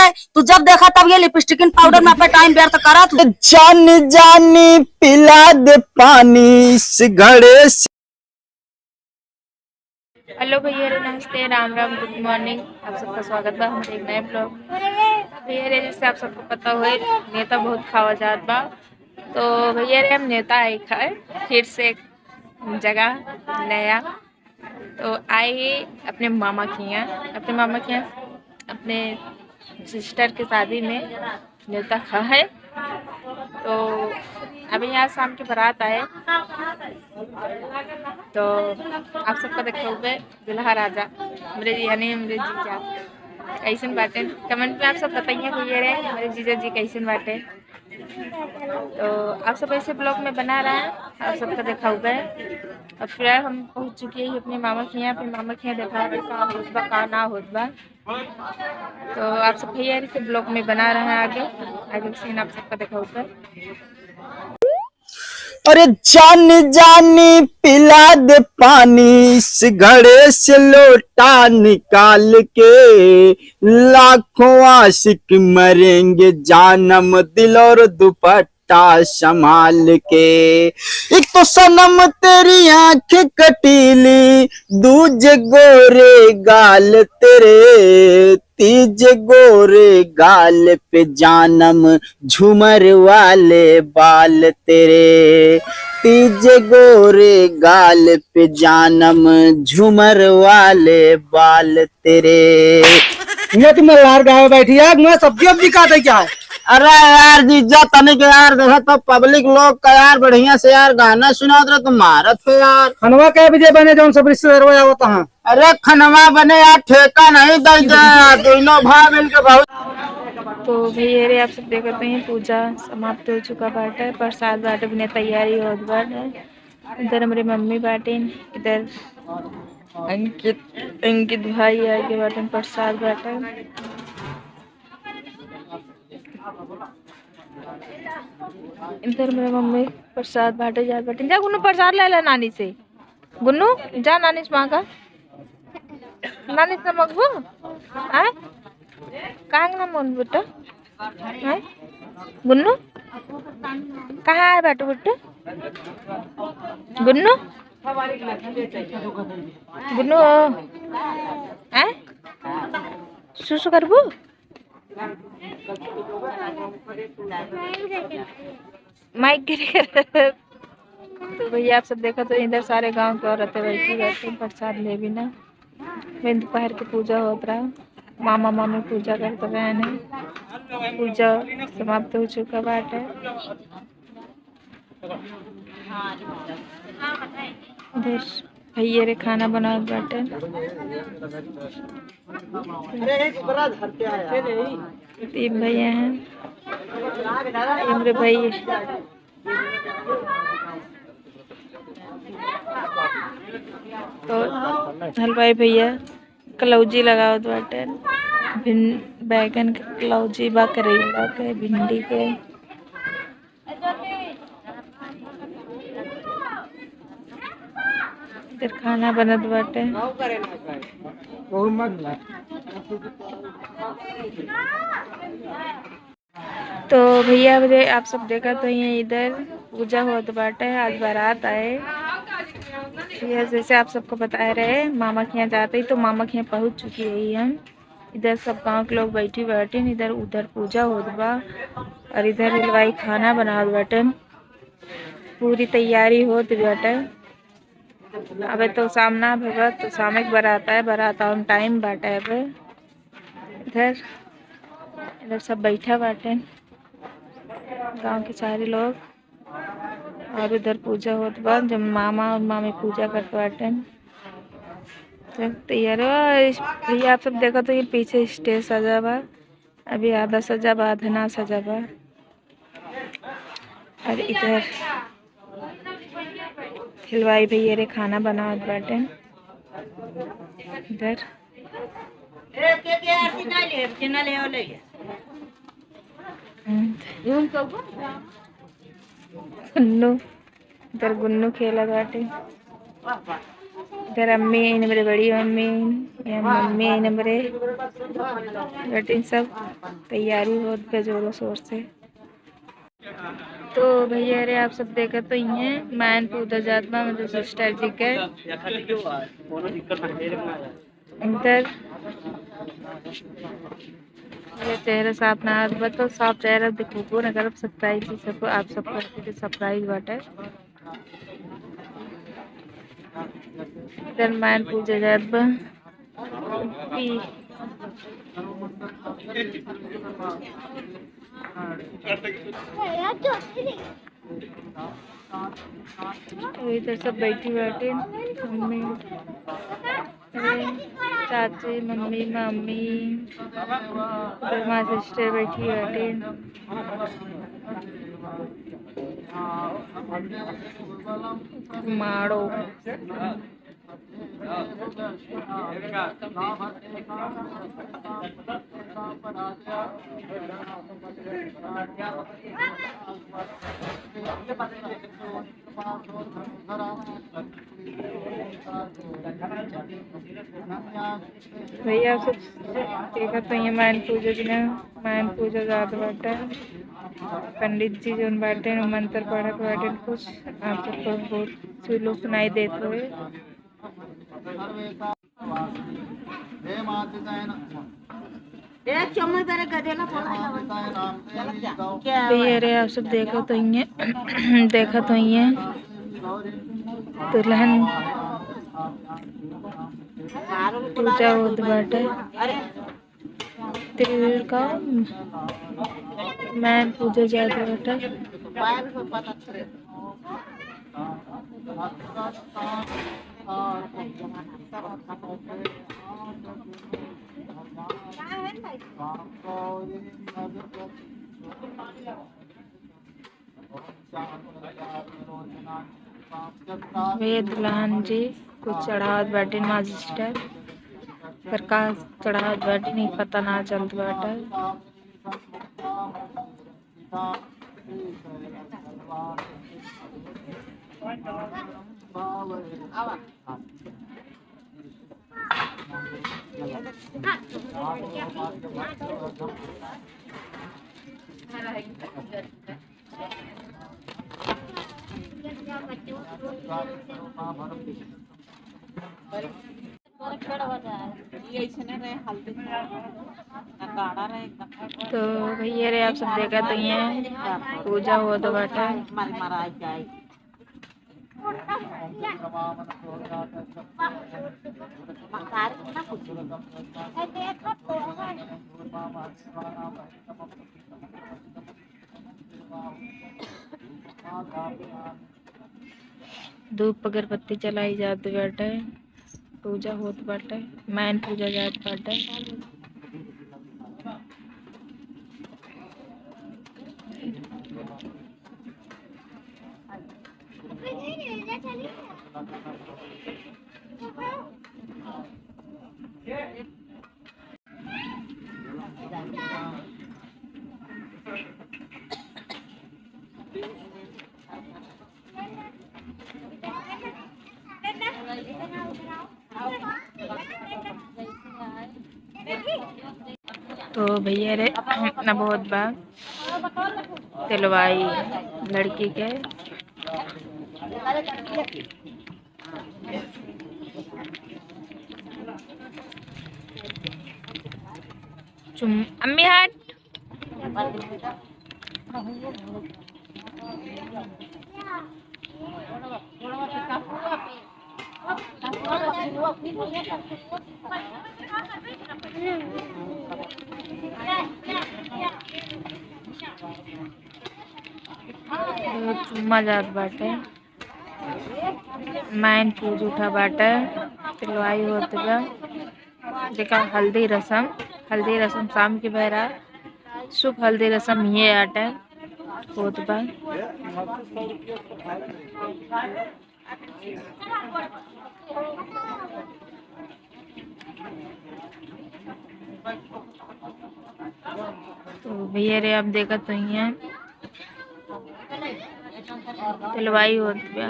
रे, तू जब देखा तब ये लिपस्टिक पाउडर में अपना टाइम व्यर्थ करा तू। जानी जानी पिला दे पानी इस घड़े से। हेलो भैया, नमस्ते, राम राम, गुड मॉर्निंग। आप सबका स्वागत बा हमारे एक नए ब्लॉग में। भैया रे, जैसे आप सबको पता हो, नेता बहुत खावा जात बा। तो भैया रे, हम नेता आए खाए फिर से एक जगह नया। तो आए अपने मामा के यहाँ अपने सिस्टर के शादी में नेता खाए। तो अभी यहाँ शाम की बारात आए। तो आप सबको देखोगे दुल्हा राजा मेरे यानी मेरे जीजा कैसन बाटे। कमेंट में आप सब बताइए भैया रे मेरे जीजा जी कैसन बाटे। तो आप सब ऐसे ब्लॉग में बना रहे हैं, आप सबका देखा हुआ है। और फिर हम पहुंच चुके हैं अपने मामा के यहाँ। अपने मामा के यहाँ देखा का होत बा का ना होत बा। तो आप सब भैया से ब्लॉग में बना रहे हैं। आगे सीन आप सबका देखा हुआ है। अरे जानी जानी पिला दे पानी इस घड़े से लोटा निकाल के, लाखों आशिक मरेंगे जानम दिल और दुपट्टा संभाल के। एक तो सनम तेरी आंख कटीली, दूजे गोरे गाल तेरे, तीजे गोरे गाल पे जानम झूमर वाले बाल तेरे, तीजे गोरे गाल पे जानम झूमर वाले बाल तेरे। ये तुम यार गाँव बैठी है, मैं सब्जी अब काटे क्या है? अरे यार जीजा तनिक यार देखा तो पब्लिक लोग का यार बढ़िया से यार गाना सुना रहे तुम मारत हो यार। खनवा कै बजे बने जो सब रिश्तेदार आवत हैं? अरे खनवा बने यार ठेका नहीं दे दोनों भाई मिलकर बहुत। तो भैया रे, आप सब देखते हैं पूजा समाप्त हो चुका बाटे। प्रसाद बाटे बिना तैयारी होत बाटे। इधर हमारी मम्मी बाटे, इधर अंकित भाई आगे बाटे। प्रसाद बाटे इधर मेरे मम्मी प्रसाद बाटे जा बाटे। जा गुन्नू प्रसाद ले ले नानी से। गुन्नू जा नानी से मांगा, नानी से मांगबो। आए कहाँ ना मन बेटा है गुन्नू, कहाँ है बेटा बेटा गुन्नू गुन्नू है सुसु करबू। माइक गिर। तो भैया आप सब देखा तो इधर सारे गांव के औरतें बैठी बैठे प्रसाद ले बिना। दोपहर की पूजा होत रहा, मामा मामी पूजा करते रहे। पूजा समाप्त हो चुका बाटे। इधर भैया रे खाना बनावत बाटे। तीन भैया हैं, मेरे भाई तो हलवाई भैया कलौजी लगावत बाटे। बैगन के कलौजी बा, करेला के, भिंडी के। इधर खाना बनत बाटे। तो भैया मुझे आप सब देखा तो ये इधर पूजा होत बाटे। आज बारात आए। यह जैसे आप सबको बता रहे मामा के यहाँ जाते ही, तो मामा के यहाँ पहुँच चुकी है हम। इधर सब गांव के लोग बैठी बैठे, इधर उधर पूजा होत बा और इधर हलवाई खाना बनावत बाटे। पूरी तैयारी होत बाटे। अबे तो सामना भगत तो सामने बारात है, बारात आने टाइम बाटे। अब इधर सब बैठा बाटे गांव के सारे लोग, और उधर पूजा होत बा जब मामा और मामी पूजा करते बाटे। तैयार भैया आप सब देखो तो ये पीछे स्टेज सजा बा। अभी आधा सजा बा, आधा ना सजा बा। और इधर हलवाई भैया रे खाना बनावत बाटे। इधर गुन्नू, इधर गुन्नू खेला बाटे। इधर अम्मी है मेरे, बड़ी मम्मी, या मम्मी है मेरे बेटी। सब तैयारी बहुत बेजोरों शोर से। तो भैया रे आप सब देखा तो ही है मैन पूजा जात में मतलब सिस्टर जी के इधर ये चेहरा साफ ना आज तो साफ चेहरा दिखो ना कर सरप्राइज सबको आप सबको सरप्राइज बाटे। इधर मैन पूजा जात इधर सब बैठी बैठे मम्मी चाची मम्मी मम्मी इधर माँ सिस्टर बैठी बैठे। माड़ो भैया सब देखा तो ये मायन पूजा दिन मायन पूजा जात बाटे। पंडित जी जो बाटे मंत्र पढ़त बाटे कुछ आप सबको बहुत लोग सुनाई देते हुए। भैया रे आप सब देखा तो ही देखा तो ही दुल्हन पूजा होत बाटे। तिल का मैन पूजा जात बाटे। वे दुल्हन जी कुछ चढ़ावत बाटे माँ सिस्टर पर का चढ़ावत बाटे नहीं पता ना चलत बाटे। तो भैया रे आप सब देखा तो ये पूजा हो तो बाटा। धूप अगरबत्ती चलाई जाती बाटे। पूजा होत बाटे मैन पूजा जात बाटे। तो भैया रे अपना बहुत बार तिलवाई लड़की के अम्मी हट चुम्मा जात बाटे। मैन पूज उठा बाटे तिलवाई होत बा। देखा हल्दी रसम शाम के बेरा शुभ हल्दी रसम ये आटे होत बा। तो भैया रे आप देखा तो ही है तिलवाई होत बा।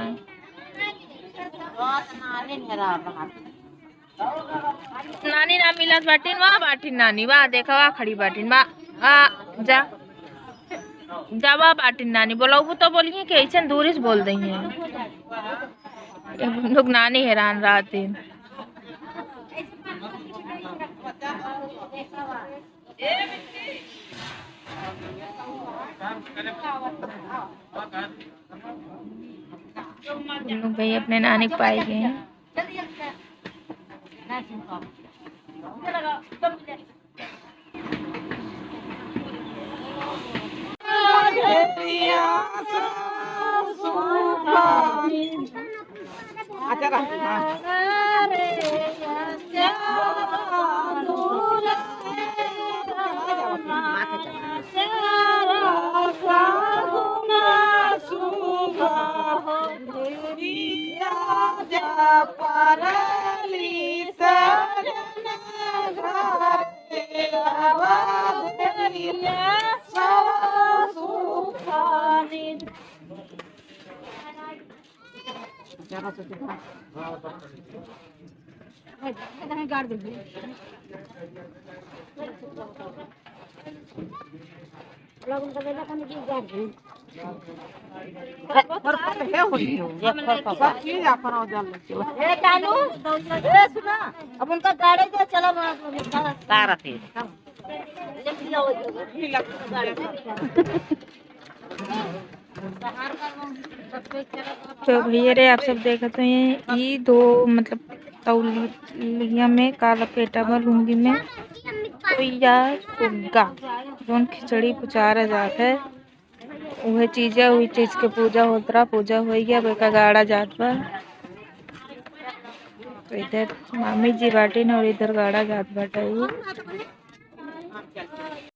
नानी ना मिलत बाटिन, वहाँ बाटिन नानी, वहाँ देखा वहाँ खड़ी बाटिन, वहाँ जा जा वहाँ बाटिन नानी। बोलाऊ तो बोलिए कि ऐसे दूरी से बोल देंगे। हम लोग नानी हैरान रहते। हम लोग भाई अपने नानी के पाए गए हैं। अब उनका गाड़ी जो चला तारा थे तो भैया रे आप सब देखते हैं ये दो मतलब तौलिया में काला पेटा में लुंगी में या सुग्गा जोन खिचड़ी पुचारा जात है वह चीज के पूजा होतरा पूजा हो गया बेका गाड़ा जात पर। तो इधर मामी जी बाटिन और इधर गाड़ा जात बाटा।